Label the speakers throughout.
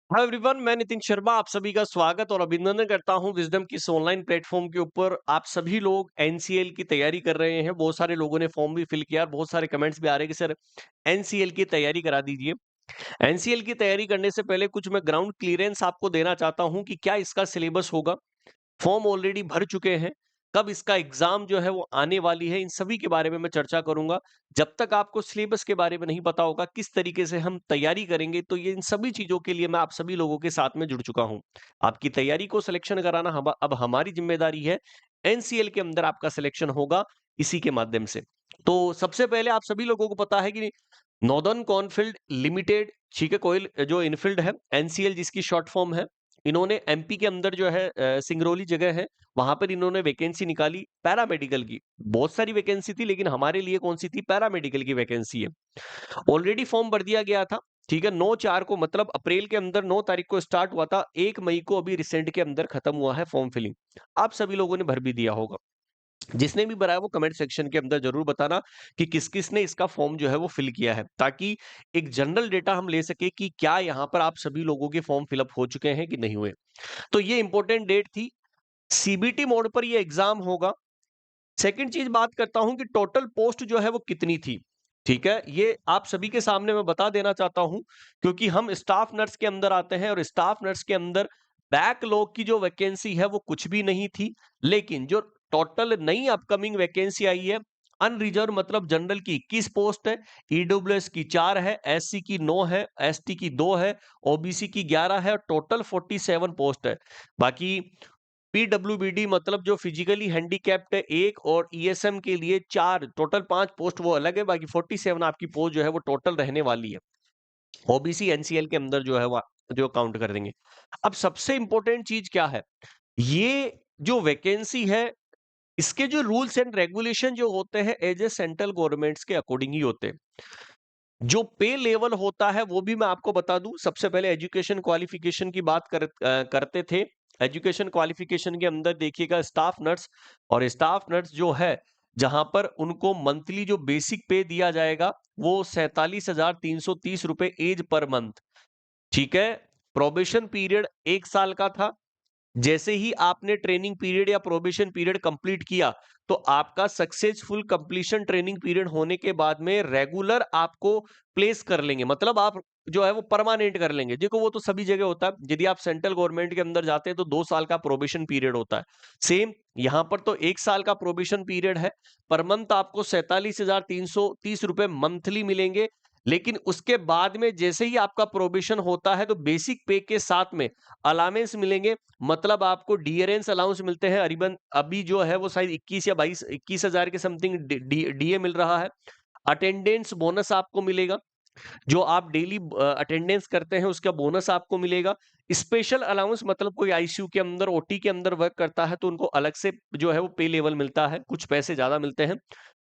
Speaker 1: Hello everyone, मैं नितिन शर्मा आप सभी का स्वागत और अभिनंदन करता हूं विजडम की इस ऑनलाइन प्लेटफॉर्म के ऊपर। आप सभी लोग एनसीएल की तैयारी कर रहे हैं। बहुत सारे लोगों ने फॉर्म भी फिल किया और बहुत सारे कमेंट्स भी आ रहे हैं कि सर एनसीएल की तैयारी करा दीजिए। एनसीएल की तैयारी करने से पहले कुछ मैं ग्राउंड क्लियरेंस आपको देना चाहता हूं कि क्या इसका सिलेबस होगा। फॉर्म ऑलरेडी भर चुके हैं, कब इसका एग्जाम जो है वो आने वाली है, इन सभी के बारे में मैं चर्चा करूंगा। जब तक आपको सिलेबस के बारे में नहीं पता होगा, किस तरीके से हम तैयारी करेंगे, तो ये इन सभी चीजों के लिए मैं आप सभी लोगों के साथ में जुड़ चुका हूं। आपकी तैयारी को सिलेक्शन कराना अब हमारी जिम्मेदारी है। एनसीएल के अंदर आपका सिलेक्शन होगा इसी के माध्यम से। तो सबसे पहले आप सभी लोगों को पता है कि नॉर्दर्न कॉर्नफील्ड लिमिटेड, ठीक है, कोयल जो इनफील्ड है, एनसीएल जिसकी शॉर्ट फॉर्म है, इन्होंने एमपी के अंदर जो है सिंगरौली जगह है, वहां पर इन्होंने वैकेंसी निकाली पैरामेडिकल की। बहुत सारी वैकेंसी थी, लेकिन हमारे लिए कौन सी थी? पैरामेडिकल की वैकेंसी है। ऑलरेडी फॉर्म भर दिया गया था, ठीक है। 9/4 को, मतलब अप्रैल के अंदर 9 तारीख को स्टार्ट हुआ था, 1 मई को अभी रिसेंट के अंदर खत्म हुआ है फॉर्म फिलिंग। आप सभी लोगों ने भर भी दिया होगा। जिसने भी भरा है वो कमेंट सेक्शन के अंदर जरूर बताना कि किस किस ने इसका फॉर्म जो है वो फिल किया है, ताकि एक जनरल डेटा हम ले सके कि क्या यहाँ पर आप सभी लोगों के फॉर्म फिलअप हो चुके हैं कि नहीं हुए। तो ये इंपॉर्टेंट डेट थी। सीबीटी मोड पर ये एग्जाम होगा। सेकंड चीज बात करता हूं कि टोटल पोस्ट जो है वो कितनी थी। ठीक है, ये आप सभी के सामने मैं बता देना चाहता हूं, क्योंकि हम स्टाफ नर्स के अंदर आते हैं और स्टाफ नर्स के अंदर बैकलॉग की जो वैकेंसी है वो कुछ भी नहीं थी। लेकिन जो टोटल नई अपकमिंग वैकेंसी आई है, अनरिजर्व मतलब जनरल की 21 पोस्ट है, ईडब्ल्यूएस की 4 है, एससी की 9 है, एसटी की 2 है, ओबीसी की 11 है, टोटल 47 पोस्ट है। बाकी पीडब्ल्यूबीडी मतलब जो फिजिकली हैंडीकैप्ड है एक, और ईएसएम के लिए 4, टोटल 5 पोस्ट वो अलग है। बाकी 47 आपकी पोस्ट जो है वो टोटल रहने वाली है। ओबीसी एनसीएल के अंदर जो है वो जो काउंट कर देंगे। अब सबसे इंपॉर्टेंट चीज क्या है, ये जो वैकेंसी है, इसके जो रूल्स एंड रेगुलेशन जो होते हैं एज ए सेंट्रल गवर्नमेंट्स के अकॉर्डिंग ही होते हैं। जो पे लेवल होता है वो भी मैं आपको बता दूं। सबसे पहले एजुकेशन क्वालिफिकेशन की बात करते थे। एजुकेशन क्वालिफिकेशन के अंदर देखिएगा स्टाफ नर्स, और स्टाफ नर्स जो है, जहां पर उनको मंथली जो बेसिक पे दिया जाएगा वो 47,330 रुपए एज पर मंथ। ठीक है। प्रोबेशन पीरियड 1 साल का था। जैसे ही आपने ट्रेनिंग पीरियड या प्रोबेशन पीरियड कंप्लीट किया, तो आपका सक्सेसफुल कंप्लीशन ट्रेनिंग पीरियड होने के बाद में रेगुलर आपको प्लेस कर लेंगे, मतलब आप जो है वो परमानेंट कर लेंगे। देखो वो तो सभी जगह होता है। यदि आप सेंट्रल गवर्नमेंट के अंदर जाते हैं तो 2 साल का प्रोबेशन पीरियड होता है। सेम यहां पर तो 1 साल का प्रोबेशन पीरियड है। पर मंथ आपको 47,330 रुपए मंथली मिलेंगे। लेकिन उसके बाद में जैसे ही आपका प्रोबेशन होता है, तो बेसिक पे के साथ में अलावेंस मिलेंगे। मतलब आपको डियरेंस अलाउंस मिलते हैं। अरीबन अभी जो है वो शायद 21 या 22 21,000 के समथिंग डीए मिल रहा है। अटेंडेंस बोनस आपको मिलेगा। जो आप डेली अटेंडेंस करते हैं उसका बोनस आपको मिलेगा। स्पेशल अलाउंस मतलब कोई आईसीयू के अंदर, ओटी के अंदर वर्क करता है तो उनको अलग से जो है वो पे लेवल मिलता है, कुछ पैसे ज्यादा मिलते हैं।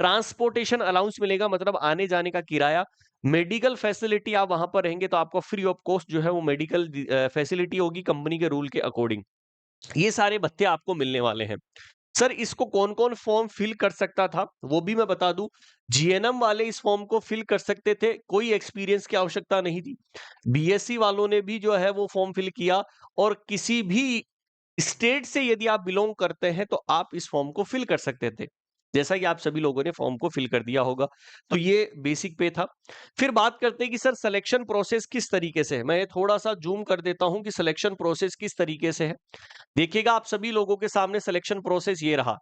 Speaker 1: ट्रांसपोर्टेशन अलाउंस मिलेगा, मतलब आने जाने का किराया। मेडिकल फैसिलिटी, आप वहां पर रहेंगे तो आपको फ्री ऑफ कॉस्ट जो है वो मेडिकल फैसिलिटी होगी कंपनी के रूल के अकॉर्डिंग। ये सारे भत्ते आपको मिलने वाले हैं। सर इसको कौन-कौन फॉर्म फिल कर सकता था, वो भी मैं बता दूं। जीएनएम वाले इस फॉर्म को फिल कर सकते थे, कोई एक्सपीरियंस की आवश्यकता नहीं थी। बीएससी वालों ने भी जो है वो फॉर्म फिल किया, और किसी भी स्टेट से यदि आप बिलोंग करते हैं तो आप इस फॉर्म को फिल कर सकते थे। जैसा कि आप सभी लोगों ने फॉर्म को फिल कर दिया होगा। तो ये बेसिक पे था। फिर बात करते हैं कि सर सिलेक्शन प्रोसेस किस तरीके से है। मैं थोड़ा सा जूम कर देता हूं कि सिलेक्शन प्रोसेस किस तरीके से है। देखिएगा आप सभी लोगों के सामने सिलेक्शन प्रोसेस ये रहा।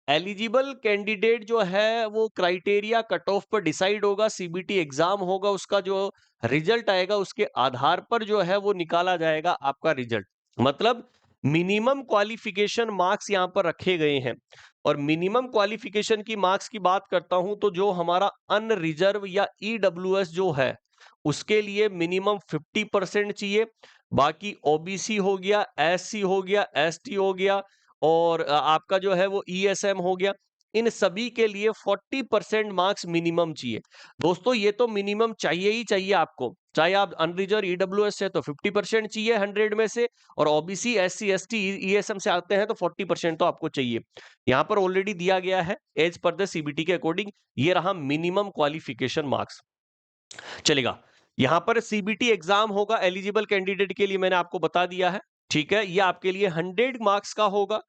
Speaker 1: एलिजिबल कैंडिडेट जो है वो क्राइटेरिया कट ऑफ पर डिसाइड होगा। सीबीटी एग्जाम होगा, उसका जो रिजल्ट आएगा उसके आधार पर जो है वो निकाला जाएगा आपका रिजल्ट। मतलब मिनिमम क्वालिफिकेशन मार्क्स यहां पर रखे गए हैं। और मिनिमम क्वालिफिकेशन की मार्क्स की बात करता हूं तो जो हमारा अनरिजर्व या ईडब्ल्यूएस जो है, उसके लिए मिनिमम 50% चाहिए। बाकी ओबीसी हो गया, एससी हो गया, एसटी हो गया, और आपका जो है वो ईएसएम हो गया। इन सभी के लिए 40% मार्क्स मिनिमम चाहिए। दोस्तों ये तो मिनिमम चाहिए ही चाहिए आपको। चाहे आप अनरिजर्व ईडब्ल्यूएस है तो 50% चाहिए 100 में से, और ओबीसी एससी एसटी ईएसएम से आते हैं तो 40% तो आपको चाहिए। यहां पर ऑलरेडी दिया गया है एज पर द सीबीटी के अकॉर्डिंग। ये रहा मिनिमम क्वालिफिकेशन मार्क्स। चलेगा। यहां पर सीबीटी एग्जाम होगा एलिजिबल कैंडिडेट के लिए, मैंने आपको बता दिया है। ठीक है, ये आपके लिए 100 मार्क्स का होगा।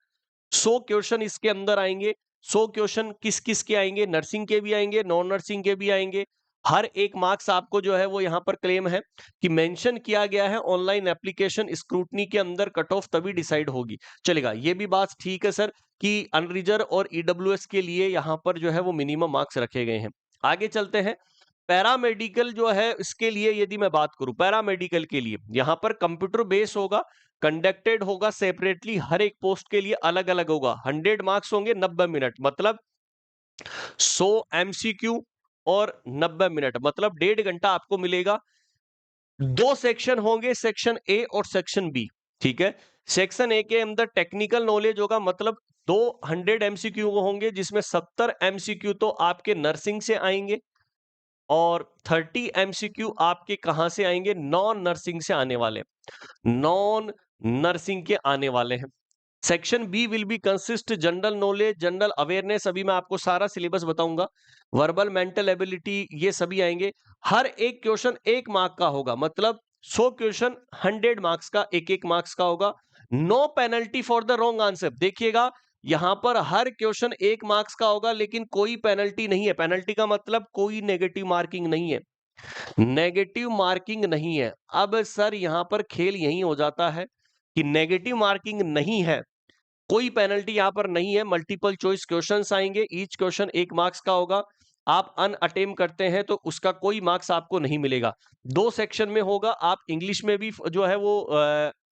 Speaker 1: 100 क्वेश्चन इसके अंदर आएंगे। 100 क्वेश्चन किस किस के आएंगे? नर्सिंग के भी आएंगे, नॉन नर्सिंग के भी आएंगे। हर एक मार्क्स आपको जो है वो यहां पर क्लेम है कि मेंशन किया गया है ऑनलाइन एप्लीकेशन स्क्रूटनी के अंदर कट ऑफ तभी डिसाइड होगी। चलेगा, ये भी बात ठीक है सर कि अनरिजर्व और ईडब्ल्यूएस के लिए यहां पर जो है वो मिनिमम मार्क्स रखे गए हैं। आगे चलते हैं। पैरामेडिकल जो है इसके लिए यदि मैं बात करूं, पैरामेडिकल के लिए यहां पर कंप्यूटर बेस होगा, कंडक्टेड होगा सेपरेटली, हर एक पोस्ट के लिए अलग अलग होगा। 100 मार्क्स होंगे, 90 मिनट मतलब 100 एमसीक्यू और 90 मिनट मतलब 1.5 घंटा आपको मिलेगा। 2 सेक्शन होंगे, सेक्शन ए और सेक्शन बी। ठीक है, सेक्शन ए के अंदर टेक्निकल नॉलेज होगा, मतलब 200 एमसीक्यू होंगे, जिसमें 70 एमसीक्यू तो आपके नर्सिंग से आएंगे और 30 एमसीक्यू आपके कहां से आएंगे? नॉन नर्सिंग से आने वाले, नॉन नर्सिंग के आने वाले हैं। Section B will be consist general knowledge, general awareness, अभी मैं आपको सारा सिलेबस बताऊंगा, वर्बल मेंटल एबिलिटी, ये सभी आएंगे। हर एक क्वेश्चन 1 मार्क का होगा, मतलब 100 क्वेश्चन 100 मार्क्स का, एक एक मार्क्स का होगा। No penalty for the wrong answer. देखिएगा, यहां पर हर क्वेश्चन 1 मार्क्स का होगा, लेकिन कोई पेनल्टी नहीं है। पेनल्टी का मतलब कोई नेगेटिव मार्किंग नहीं है, नेगेटिव मार्किंग नहीं है। अब सर यहां पर खेल यही हो जाता है कि नेगेटिव मार्किंग नहीं है, कोई पेनल्टी यहां पर नहीं है। मल्टीपल चॉइस क्वेश्चंस आएंगे, ईच क्वेश्चन 1 मार्क्स का होगा। आप अन अटेम्प्ट करते हैं तो उसका कोई मार्क्स आपको नहीं मिलेगा। 2 सेक्शन में होगा, आप इंग्लिश में भी जो है वो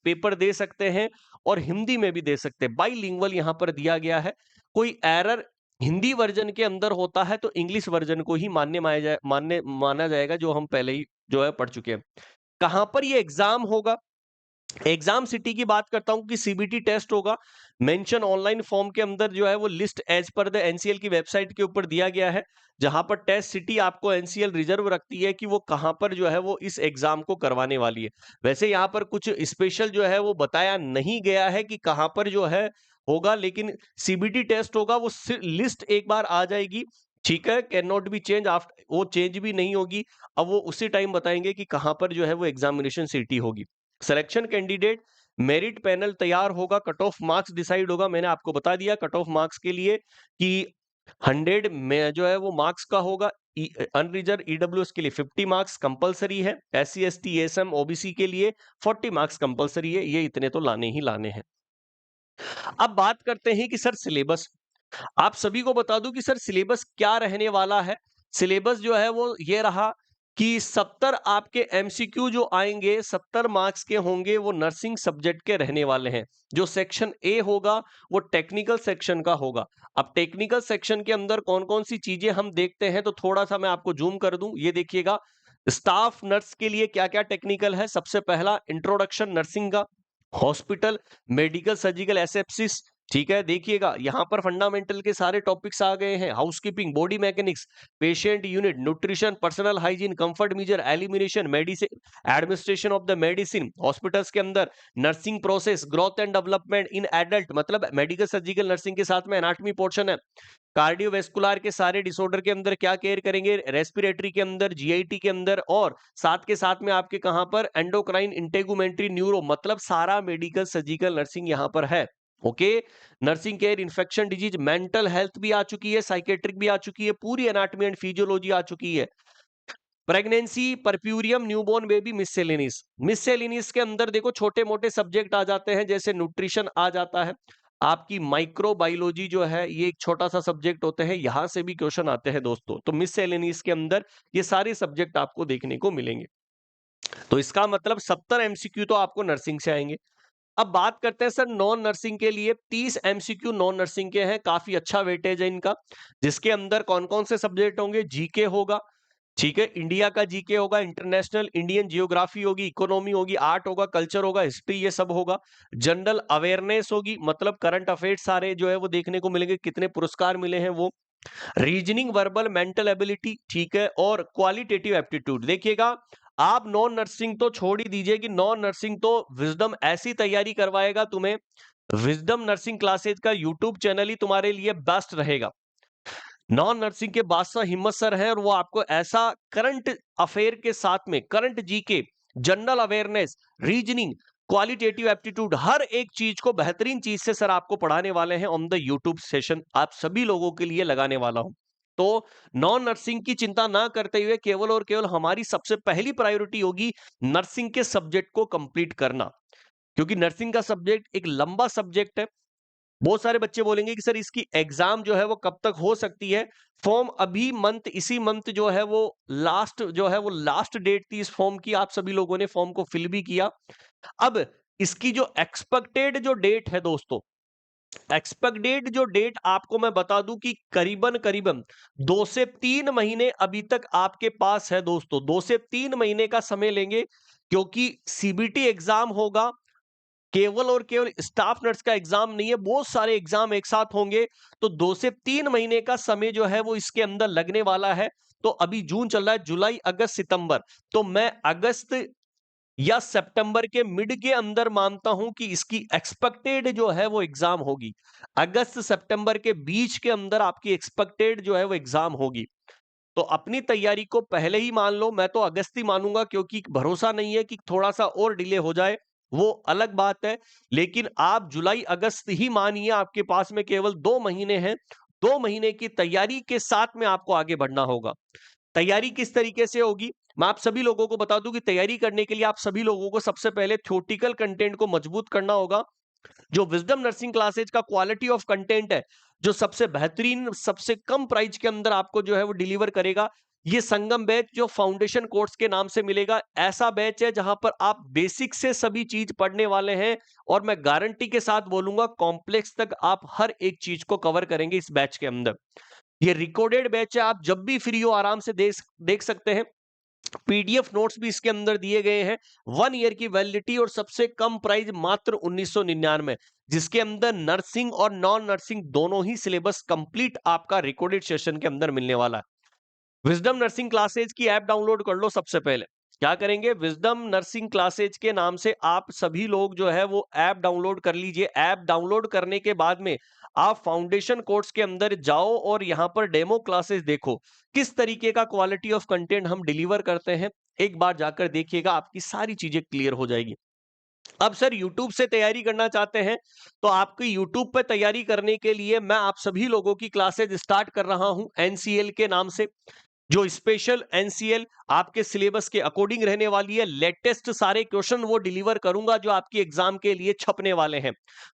Speaker 1: पेपर दे सकते हैं और हिंदी में भी दे सकते हैं। बाइलिंगुअल यहां पर दिया गया है। कोई एरर हिंदी वर्जन के अंदर होता है तो इंग्लिश वर्जन को ही माना जाएगा, जो हम पहले ही जो है पढ़ चुके हैं। कहां पर ये एग्जाम होगा? एग्जाम सिटी की बात करता हूं कि सीबीटी टेस्ट होगा। मेंशन ऑनलाइन फॉर्म के अंदर जो है वो list as per the NCL की वेबसाइट के ऊपर दिया गया है, जहां पर टेस्ट सिटी आपको एनसीएल रिजर्व रखती है कि वो कहां पर जो है वो इस एग्जाम को करवाने वाली है। वैसे यहां पर कुछ स्पेशल जो है वो बताया नहीं गया है कि कहां पर जो है होगा, लेकिन सीबीटी टेस्ट होगा, वो लिस्ट एक बार आ जाएगी। ठीक है, can not be change after, वो चेंज भी नहीं होगी। अब वो उसी टाइम बताएंगे कि कहां पर जो है वो एग्जामिनेशन सिटी होगी। सिलेक्शन कैंडिडेट, मेरिट पैनल तैयार होगा, कट ऑफ मार्क्स डिसाइड होगा। मैंने आपको बता दिया कट ऑफ मार्क्स के लिए कि 100 में जो है वो मार्क्स का होगा। अनरिजर्व ईडब्ल्यूएस के लिए 50 मार्क्स कंपलसरी है। एससी एसटी एसएम ओबीसी के लिए 40 मार्क्स कंपलसरी है। ये इतने तो लाने ही लाने हैं। अब बात करते हैं कि सर सिलेबस, आप सभी को बता दूं कि सर सिलेबस क्या रहने वाला है। सिलेबस जो है वो ये रहा कि 70 आपके एमसीक्यू जो आएंगे 70 मार्क्स के होंगे, वो नर्सिंग सब्जेक्ट के रहने वाले हैं। जो सेक्शन ए होगा वो टेक्निकल सेक्शन का होगा। अब टेक्निकल सेक्शन के अंदर कौन कौन सी चीजें हम देखते हैं, तो थोड़ा सा मैं आपको जूम कर दूं। ये देखिएगा, स्टाफ नर्स के लिए क्या क्या टेक्निकल है। सबसे पहला इंट्रोडक्शन नर्सिंग का, हॉस्पिटल, मेडिकल सर्जिकल एसेप्सिस। ठीक है, देखिएगा यहां पर फंडामेंटल के सारे टॉपिक्स आ गए हैं। Housekeeping, body mechanics, patient unit, nutrition, personal hygiene, comfort measure, elimination, medicine, administration of the medicine, hospitals के अंदर nursing process, growth and development in adult, मतलब मेडिकल सर्जिकल नर्सिंग के साथ में एनाटॉमी पोर्शन है। कार्डियोवैस्कुलर के सारे डिसऑर्डर के अंदर क्या केयर करेंगे, रेस्पिरेटरी के अंदर, जीआईटी के अंदर, और साथ के साथ में आपके कहां पर एंडोक्राइन, इंटेगुमेंट्री, न्यूरो, मतलब सारा मेडिकल सर्जिकल नर्सिंग यहां पर है। Okay, nursing care, infection disease, mental health भी आ चुकी है, साइकेट्रिक भी आ चुकी है, पूरी एनाटॉमी एंड फिजियोलॉजी आ चुकी है। Pregnancy, puerperium, newborn baby, miscellaneous. Miscellaneous के अंदर देखो छोटे मोटे सब्जेक्ट आ जाते हैं, जैसे न्यूट्रिशन आ जाता है, आपकी माइक्रोबायोलॉजी जो है ये एक छोटा सा सब्जेक्ट होते हैं, यहां से भी क्वेश्चन आते हैं दोस्तों। तो मिससेलेनियस के अंदर ये सारे सब्जेक्ट आपको देखने को मिलेंगे। तो इसका मतलब 70 एमसीक्यू तो आपको नर्सिंग से आएंगे। अब बात करते हैं सर नॉन नर्सिंग के लिए। 30 एमसीक्यू नॉन नर्सिंग के हैं, काफी अच्छा वेटेज है इनका, जिसके अंदर कौन कौन से सब्जेक्ट होंगे? जीके होगा, ठीक है, इंडिया का जीके होगा, इंटरनेशनल इंडियन जियोग्राफी होगी, इकोनॉमी होगी, आर्ट होगा, कल्चर होगा, हिस्ट्री, ये सब होगा। जनरल अवेयरनेस होगी, मतलब करंट अफेयर्स सारे जो है वो देखने को मिलेंगे, कितने पुरस्कार मिले हैं वो। रीजनिंग, वर्बल, मेंटल एबिलिटी, ठीक है, और क्वालिटेटिव एप्टीट्यूड। देखिएगा, आप नॉन नर्सिंग तो छोड़ ही दीजिए कि नॉन नर्सिंग तो विजडम ऐसी तैयारी करवाएगा तुम्हें। विजडम नर्सिंग क्लासेज का यूट्यूब चैनल ही तुम्हारे लिए बेस्ट रहेगा। नॉन नर्सिंग के बादशाह हिम्मत सर हैं और वो आपको ऐसा करंट अफेयर के साथ में current GK, general awareness, reasoning, qualitative aptitude, हर एक चीज को बेहतरीन चीज से सर आपको पढ़ाने वाले हैं ऑन द यूट्यूब सेशन, आप सभी लोगों के लिए लगाने वाला हूं। तो नॉन नर्सिंग की चिंता ना करते हुए केवल और केवल हमारी सबसे पहली प्रायोरिटी होगी नर्सिंग के सब्जेक्ट को कंप्लीट करना, क्योंकि नर्सिंग का सब्जेक्ट एक लंबा सब्जेक्ट है। बहुत सारे बच्चे बोलेंगे कि सर इसकी एग्जाम जो है वो कब तक हो सकती है। फॉर्म अभी इसी मंथ जो है वो लास्ट डेट थी इस फॉर्म की, आप सभी लोगों ने फॉर्म को फिल भी किया। अब इसकी जो एक्सपेक्टेड जो डेट है दोस्तों, एक्सपेक्टेड जो डेट आपको मैं बता दूं कि करीबन करीबन 2 से 3 महीने अभी तक आपके पास है दोस्तों, 2 से 3 महीने का समय लेंगे, क्योंकि सीबीटी एग्जाम होगा, केवल और केवल स्टाफ नर्स का एग्जाम नहीं है, बहुत सारे एग्जाम एक साथ होंगे। तो 2 से 3 महीने का समय जो है वो इसके अंदर लगने वाला है। तो अभी जून चल रहा है, जुलाई अगस्त सितंबर, तो मैं अगस्त या सितंबर के मिड के अंदर मानता हूं कि इसकी एक्सपेक्टेड जो है वो एग्जाम होगी। अगस्त सितंबर के बीच के अंदर आपकी एक्सपेक्टेड जो है वो एग्जाम होगी। तो अपनी तैयारी को पहले ही मान लो, मैं तो अगस्त ही मानूंगा, क्योंकि भरोसा नहीं है कि थोड़ा सा और डिले हो जाए, वो अलग बात है। लेकिन आप जुलाई अगस्त ही मानिए, आपके पास में केवल 2 महीने हैं। 2 महीने की तैयारी के साथ में आपको आगे बढ़ना होगा। तैयारी किस तरीके से होगी, मैं आप सभी लोगों को बता दूं कि तैयारी करने के लिए आप सभी लोगों को सबसे पहले थ्योरेटिकल कंटेंट को मजबूत करना होगा। जो विजडम नर्सिंग क्लासेज का क्वालिटी ऑफ कंटेंट है, जो सबसे बेहतरीन सबसे कम प्राइस के अंदर आपको जो है वो डिलीवर करेगा, ये संगम बैच जो फाउंडेशन कोर्स के नाम से मिलेगा, ऐसा बैच है जहां पर आप बेसिक से सभी चीज पढ़ने वाले हैं। और मैं गारंटी के साथ बोलूंगा कॉम्प्लेक्स तक आप हर एक चीज को कवर करेंगे इस बैच के अंदर। ये रिकॉर्डेड बैच है, आप जब भी फ्री हो आराम से देख सकते हैं। पीडीएफ नोट्स भी इसके अंदर दिए गए हैं। 1 ईयर की वैलिडिटी और सबसे कम प्राइस मात्र 1999, जिसके अंदर नर्सिंग और नॉन नर्सिंग दोनों ही सिलेबस कंप्लीट आपका रिकॉर्डेड सेशन के अंदर मिलने वाला है। विजडम नर्सिंग क्लासेज की ऐप डाउनलोड कर लो। सबसे पहले क्या करेंगे, विजडम नर्सिंग क्लासेज के नाम से आप सभी लोग जो है वो ऐप डाउनलोड कर लीजिए। ऐप डाउनलोड करने के बाद में आप फाउंडेशन कोर्स के अंदर जाओ और यहां पर डेमो क्लासेस देखो, किस तरीके का क्वालिटी ऑफ कंटेंट हम डिलीवर करते हैं। एक बार जाकर देखिएगा, आपकी सारी चीजें क्लियर हो जाएगी। अब सर YouTube से तैयारी करना चाहते हैं, तो आपकी YouTube पे तैयारी करने के लिए मैं आप सभी लोगों की क्लासेज स्टार्ट कर रहा हूं NCL के नाम से, जो स्पेशल NCL आपके सिलेबस के अकॉर्डिंग रहने वाली है। लेटेस्ट सारे क्वेश्चन वो डिलीवर करूंगा जो आपकी एग्जाम के लिए छपने वाले हैं।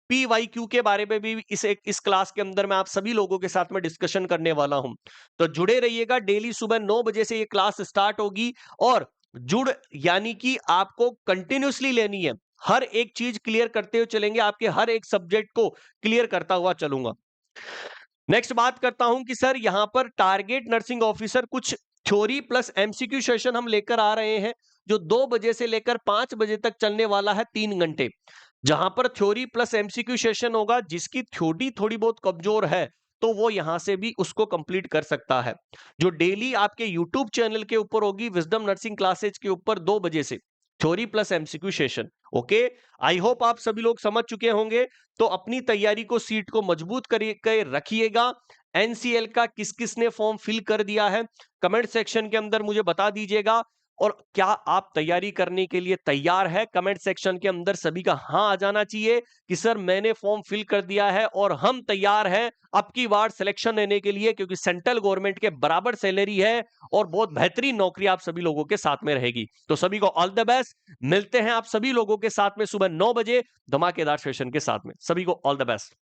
Speaker 1: PYQ के बारे में भी इस क्लास के अंदर मैं आप सभी लोगों के साथ में डिस्कशन करने वाला हूं। तो जुड़े रहिएगा, डेली सुबह 9 बजे से ये क्लास स्टार्ट होगी। और जुड़ यानी कि आपको कंटिन्यूसली लेनी है, हर एक चीज क्लियर करते हुए चलेंगे, आपके हर एक सब्जेक्ट को क्लियर करता हुआ चलूंगा। नेक्स्ट बात करता हूं कि सर यहां पर टारगेट नर्सिंग ऑफिसर कुछ थ्योरी प्लस एमसीक्यू सेशन हम लेकर आ रहे हैं, जो 2 बजे से लेकर 5 बजे तक चलने वाला है, 3 घंटे, जहां पर थ्योरी प्लस एमसीक्यू सेशन होगा। जिसकी थ्योरी थोड़ी बहुत कमजोर है तो वो यहां से भी उसको कंप्लीट कर सकता है, जो डेली आपके यूट्यूब चैनल के ऊपर होगी विजडम नर्सिंग क्लासेज के ऊपर 2 बजे से, theory plus MCQ session. Okay, I hope आप सभी लोग समझ चुके होंगे। तो अपनी तैयारी को सीट को मजबूत करके रखिएगा। एनसीएल का किस किस ने फॉर्म फिल कर दिया है, कमेंट सेक्शन के अंदर मुझे बता दीजिएगा। और क्या आप तैयारी करने के लिए तैयार है, कमेंट सेक्शन के अंदर सभी का हाँ आ जाना चाहिए कि सर मैंने फॉर्म फिल कर दिया है और हम तैयार हैं अब की बार सिलेक्शन लेने के लिए, क्योंकि सेंट्रल गवर्नमेंट के बराबर सैलरी है और बहुत बेहतरीन नौकरी आप सभी लोगों के साथ में रहेगी। तो सभी को ऑल द बेस्ट, मिलते हैं आप सभी लोगों के साथ में सुबह 9 बजे धमाकेदार सेशन के साथ में। सभी को ऑल द बेस्ट।